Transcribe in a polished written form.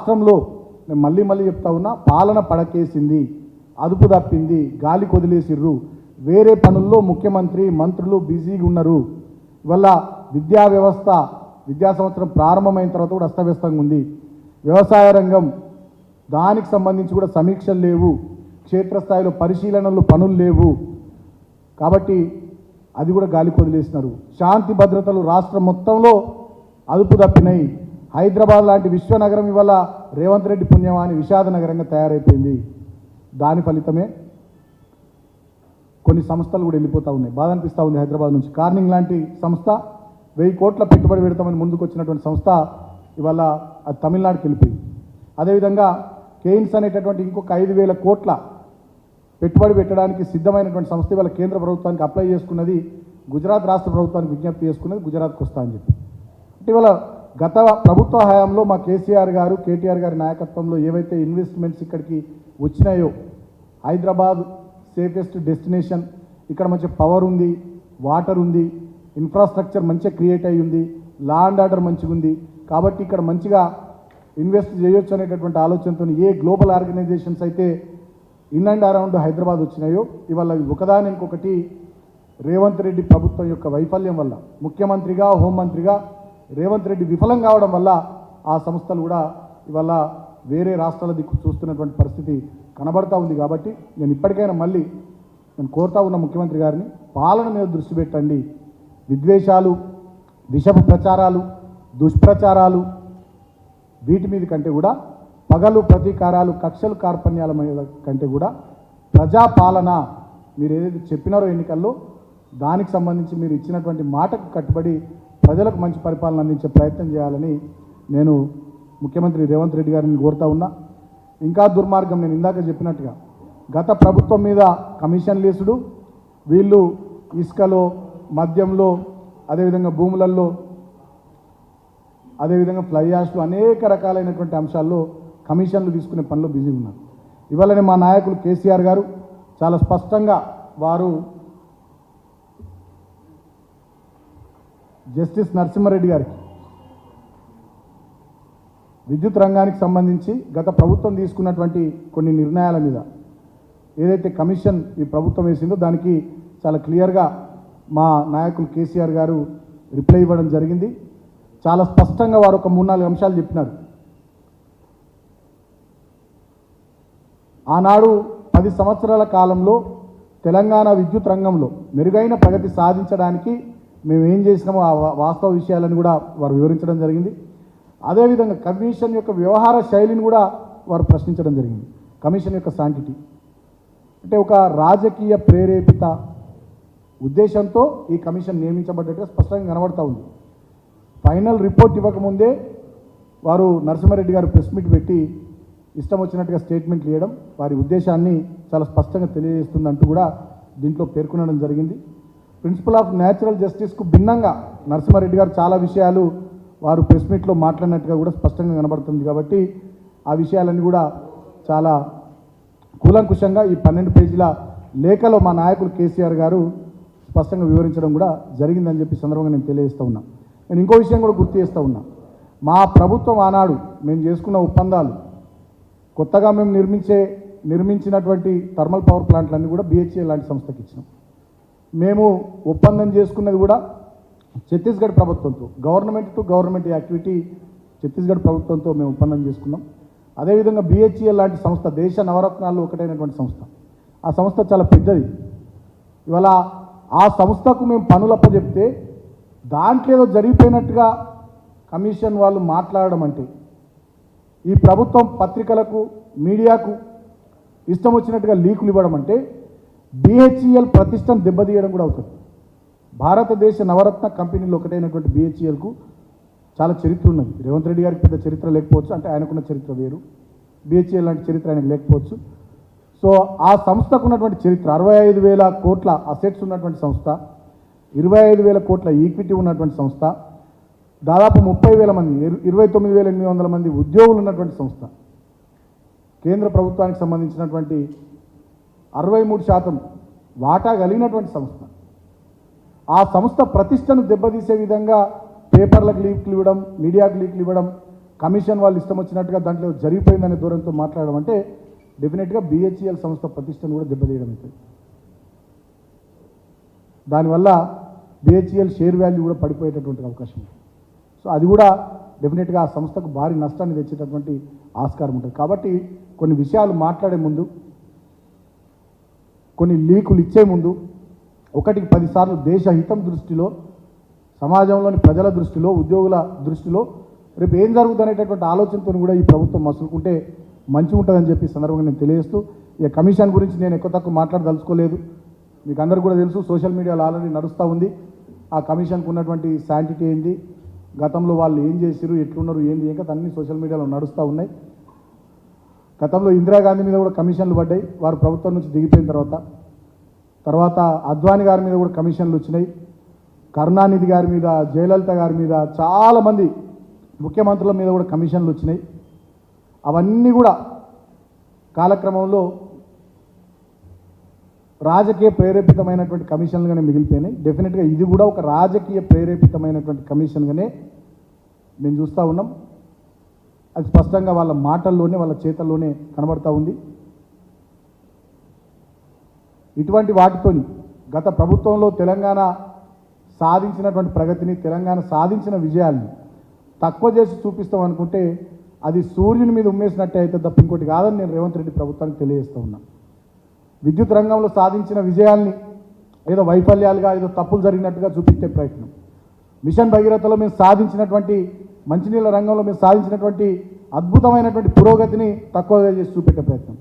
రాష్ట్రంలో నేను మళ్ళీ మళ్ళీ చెప్తా ఉన్నా, పాలన పడకేసింది, అదుపు తప్పింది, గాలి కొదిలేసిర్రు. వేరే పనుల్లో ముఖ్యమంత్రి మంత్రులు బిజీగా ఉన్నారు. ఇవల్ల విద్యా వ్యవస్థ విద్యా సంవత్సరం ప్రారంభమైన తర్వాత కూడా అస్తవ్యస్తంగా ఉంది. వ్యవసాయ రంగం దానికి సంబంధించి కూడా సమీక్షలు లేవు, క్షేత్రస్థాయిలో పరిశీలనలు పనులు లేవు. కాబట్టి అది కూడా గాలి కొదిలేసినారు. శాంతి భద్రతలు రాష్ట్రం మొత్తంలో అదుపు తప్పినాయి. హైదరాబాద్ లాంటి విశ్వనగరం ఇవాళ రేవంత్ రెడ్డి పుణ్యమా అని విషాద నగరంగా తయారైపోయింది. దాని ఫలితమే కొన్ని సంస్థలు కూడా వెళ్ళిపోతూ ఉన్నాయి. బాధ అనిపిస్తూ ఉంది. హైదరాబాద్ నుంచి కార్నింగ్ లాంటి సంస్థ 1000 కోట్ల పెట్టుబడి పెడతామని ముందుకు వచ్చినటువంటి సంస్థ ఇవాళ అది తమిళనాడుకి వెళ్ళిపోయింది. అదేవిధంగా కేయిన్స్ అనేటటువంటి ఇంకొక 5000 కోట్ల పెట్టుబడి పెట్టడానికి సిద్ధమైనటువంటి సంస్థ ఇవాళ కేంద్ర ప్రభుత్వానికి అప్లై చేసుకున్నది. గుజరాత్ రాష్ట్ర ప్రభుత్వానికి విజ్ఞప్తి చేసుకున్నది గుజరాత్కి వస్తా అని చెప్పి. అంటే ఇవాళ గత ప్రభుత్వ హయాంలో మా కేసీఆర్ గారు కేటీఆర్ గారి నాయకత్వంలో ఏవైతే ఇన్వెస్ట్మెంట్స్ ఇక్కడికి వచ్చినాయో, హైదరాబాద్ సేఫెస్ట్ డెస్టినేషన్, ఇక్కడ మంచి పవర్ ఉంది, వాటర్ ఉంది, ఇన్ఫ్రాస్ట్రక్చర్ మంచిగా క్రియేట్ అయ్యి ఉంది, లా అండ్ ఆర్డర్ మంచిగా ఉంది, కాబట్టి ఇక్కడ మంచిగా ఇన్వెస్ట్ చేయొచ్చు అనేటటువంటి ఆలోచనతో ఏ గ్లోబల్ ఆర్గనైజేషన్స్ అయితే ఇన్ అండ్ అరౌండ్ హైదరాబాద్ వచ్చినాయో ఇవాళ ఒకదాని ఇంకొకటి రేవంత్ రెడ్డి ప్రభుత్వం యొక్క వైఫల్యం వల్ల, ముఖ్యమంత్రిగా హోంమంత్రిగా రేవంత్ రెడ్డి విఫలం కావడం వల్ల ఆ సంస్థలు కూడా ఇవాళ వేరే రాష్ట్రాల దిక్కు చూస్తున్నటువంటి పరిస్థితి కనబడతా ఉంది. కాబట్టి నేను ఇప్పటికైనా మళ్ళీ నేను కోరుతా ఉన్న ముఖ్యమంత్రి గారిని, పాలన మీద దృష్టి పెట్టండి. విద్వేషాలు, విషపు ప్రచారాలు, దుష్ప్రచారాలు వీటి మీద కంటే కూడా, పగలు ప్రతీకారాలు, కక్షలు కార్పణ్యాల మీద కంటే కూడా ప్రజాపాలన మీరు ఏదైతే చెప్పినారో ఎన్నికల్లో దానికి సంబంధించి మీరు ఇచ్చినటువంటి మాటకు కట్టుబడి ప్రజలకు మంచి పరిపాలన అందించే ప్రయత్నం చేయాలని నేను ముఖ్యమంత్రి రేవంత్ రెడ్డి గారిని కోరుతా ఉన్నా. ఇంకా దుర్మార్గం, నేను ఇందాక చెప్పినట్టుగా గత ప్రభుత్వం మీద కమిషన్ లేసుడు, వీళ్ళు ఇసుకలో, మద్యంలో, అదేవిధంగా భూములలో, అదేవిధంగా ఫ్లై యాష్లు అనేక రకాలైనటువంటి అంశాల్లో కమిషన్లు తీసుకునే పనిలో బిజీ ఉన్నారు. ఇవాళనే మా నాయకులు కేసీఆర్ గారు చాలా స్పష్టంగా వారు జస్టిస్ నరసింహారెడ్డి గారికి విద్యుత్ రంగానికి సంబంధించి గత ప్రభుత్వం తీసుకున్నటువంటి కొన్ని నిర్ణయాల మీద ఏదైతే కమిషన్ ఈ ప్రభుత్వం వేసిందో దానికి చాలా క్లియర్గా మా నాయకులు కేసీఆర్ గారు రిప్లై ఇవ్వడం జరిగింది. చాలా స్పష్టంగా వారు ఒక 3-4 అంశాలు చెప్పినారు. ఆనాడు 10 సంవత్సరాల కాలంలో తెలంగాణ విద్యుత్ రంగంలో మెరుగైన ప్రగతి సాధించడానికి మేము ఏం చేసినామో ఆ వాస్తవ విషయాలను కూడా వారు వివరించడం జరిగింది. అదేవిధంగా కమిషన్ యొక్క వ్యవహార శైలిని కూడా వారు ప్రశ్నించడం జరిగింది. కమిషన్ యొక్క శాంటిటీ అంటే ఒక రాజకీయ ప్రేరేపిత ఉద్దేశంతో ఈ కమిషన్ నియమించబడ్డట్టుగా స్పష్టంగా కనబడతా ఉంది. ఫైనల్ రిపోర్ట్ ఇవ్వకముందే వారు నరసింహారెడ్డి గారు ప్రెస్ మీట్ పెట్టి ఇష్టం వచ్చినట్టుగా స్టేట్మెంట్లు ఇవ్వడం వారి ఉద్దేశాన్ని చాలా స్పష్టంగా తెలియజేస్తుందంటూ కూడా దీంట్లో పేర్కొనడం జరిగింది. ప్రిన్సిపల్ ఆఫ్ న్యాచురల్ జస్టిస్కు భిన్నంగా నరసింహారెడ్డి గారు చాలా విషయాలు వారు ప్రెస్ మీట్లో మాట్లాడినట్టుగా కూడా స్పష్టంగా కనబడుతుంది. కాబట్టి ఆ విషయాలన్నీ కూడా చాలా కూలంకుషంగా ఈ 12 పేజీల లేఖలో మా నాయకులు కేసీఆర్ గారు స్పష్టంగా వివరించడం కూడా జరిగిందని చెప్పి సందర్భంగా నేను తెలియజేస్తూ ఉన్నా. నేను ఇంకో విషయం కూడా గుర్తు చేస్తూ ఉన్నా. మా ప్రభుత్వం ఆనాడు మేము చేసుకున్న ఒప్పందాలు, కొత్తగా మేము నిర్మించినటువంటి థర్మల్ పవర్ ప్లాంట్లన్నీ కూడా BHEL లాంటి సంస్థకి ఇచ్చినాం. మేము ఒప్పందం చేసుకున్నది కూడా ఛత్తీస్గఢ్ ప్రభుత్వంతో, government to government activity Chhattisgarh ప్రభుత్వంతో మేము ఒప్పందం చేసుకున్నాం. అదేవిధంగా BHEL లాంటి సంస్థ దేశ నవరత్నాల్లో ఒకటైనటువంటి సంస్థ. ఆ సంస్థ చాలా పెద్దది. ఇవాళ ఆ సంస్థకు మేము పనులప్పచెప్తే దాంట్లో ఏదో జరిగిపోయినట్టుగా కమిషన్ వాళ్ళు మాట్లాడడం అంటే, ఈ ప్రభుత్వం పత్రికలకు మీడియాకు ఇష్టం వచ్చినట్టుగా లీకులు ఇవ్వడం అంటే BHEL ప్రతిష్టను దెబ్బతీయడం కూడా అవుతుంది. భారతదేశ నవరత్న కంపెనీలు ఒకటైనటువంటి BHELకు చాలా చరిత్ర ఉన్నది. రేవంత్ రెడ్డి గారికి పెద్ద చరిత్ర లేకపోవచ్చు, అంటే ఆయనకున్న చరిత్ర వేరు, BHEL లాంటి చరిత్ర ఆయనకు లేకపోవచ్చు. సో ఆ సంస్థకు ఉన్నటువంటి చరిత్ర 65,000 కోట్ల అసెట్స్ ఉన్నటువంటి సంస్థ, 25,000 కోట్ల ఈక్విటీ ఉన్నటువంటి సంస్థ, దాదాపు 30,000 మంది 29,800 మంది ఉద్యోగులు ఉన్నటువంటి సంస్థ, కేంద్ర ప్రభుత్వానికి సంబంధించినటువంటి 63% వాటా కలిగినటువంటి సంస్థ. ఆ సంస్థ ప్రతిష్టను దెబ్బతీసే విధంగా పేపర్లకు లీకులు ఇవ్వడం, మీడియాకు లీకులు ఇవ్వడం, కమిషన్ వాళ్ళు ఇష్టం వచ్చినట్టుగా దాంట్లో జరిగిపోయిందనే దూరంతో మాట్లాడడం అంటే డెఫినెట్గా బిహెచ్ఈఎల్ సంస్థ ప్రతిష్టను కూడా దెబ్బతీయడం అవుతుంది. దానివల్ల బిహెచ్ఈఎల్ షేర్ వాల్యూ కూడా పడిపోయేటటువంటి అవకాశం ఉంది. సో అది కూడా డెఫినెట్గా ఆ సంస్థకు భారీ నష్టాన్ని తెచ్చేటటువంటి ఆస్కారం ఉంటుంది. కాబట్టి కొన్ని విషయాలు మాట్లాడే ముందు, కొన్ని లీకులు ఇచ్చే ముందు 1కి 10 సార్లు దేశ హితం దృష్టిలో, సమాజంలోని ప్రజల దృష్టిలో, ఉద్యోగుల దృష్టిలో రేపు ఏం జరుగుతుందనేటటువంటి ఆలోచనతో కూడా ఈ ప్రభుత్వం మసులుకుంటే మంచిగా ఉంటుందని చెప్పి సందర్భంగా నేను తెలియజేస్తూ, ఇక కమిషన్ గురించి నేను ఎక్కువ తక్కువ మాట్లాడదలుచుకోలేదు. మీకు అందరూ కూడా తెలుసు, సోషల్ మీడియాలో ఆల్రెడీ నడుస్తూ ఉంది. ఆ కమిషన్కు ఉన్నటువంటి శాంటిటీ ఏంది, గతంలో వాళ్ళు ఏం చేసిరు, ఎట్లున్నారు, ఏంది, ఇంకా అన్ని సోషల్ మీడియాలో నడుస్తూ ఉన్నాయి. గతంలో ఇందిరాగాంధీ మీద కూడా కమిషన్లు పడ్డాయి వారు ప్రభుత్వం నుంచి దిగిపోయిన తర్వాత అద్వానీ గారి మీద కూడా కమిషన్లు వచ్చినాయి. కరుణానిధి గారి మీద, జయలలిత గారి మీద, చాలామంది ముఖ్యమంత్రుల మీద కూడా కమిషన్లు వచ్చినాయి. అవన్నీ కూడా కాలక్రమంలో రాజకీయ ప్రేరేపితమైనటువంటి కమిషన్లుగానే మిగిలిపోయినాయి. డెఫినెట్గా ఇది కూడా ఒక రాజకీయ ప్రేరేపితమైనటువంటి కమిషన్గానే మేము చూస్తూ ఉన్నాం. అది స్పష్టంగా వాళ్ళ మాటల్లోనే, వాళ్ళ చేతల్లోనే కనబడతా ఉంది. ఇటువంటి వాటితోని గత ప్రభుత్వంలో తెలంగాణ సాధించినటువంటి ప్రగతిని, తెలంగాణ సాధించిన విజయాల్ని తక్కువ చేసి చూపిస్తాం అనుకుంటే అది సూర్యుని మీద ఉమ్మేసినట్టే అయితే తప్ప ఇంకోటి కాదని నేను రేవంత్ రెడ్డి ప్రభుత్వానికి తెలియజేస్తూ ఉన్నాను. విద్యుత్ రంగంలో సాధించిన విజయాల్ని ఏదో వైఫల్యాలుగా, ఏదో తప్పులు జరిగినట్టుగా చూపించే ప్రయత్నం, మిషన్ భగీరథలో మేము సాధించినటువంటి, మంచినీళ్ళ రంగంలో మేము సాధించినటువంటి అద్భుతమైనటువంటి పురోగతిని తక్కువగా చేసి చూపెట్టే ప్రయత్నం,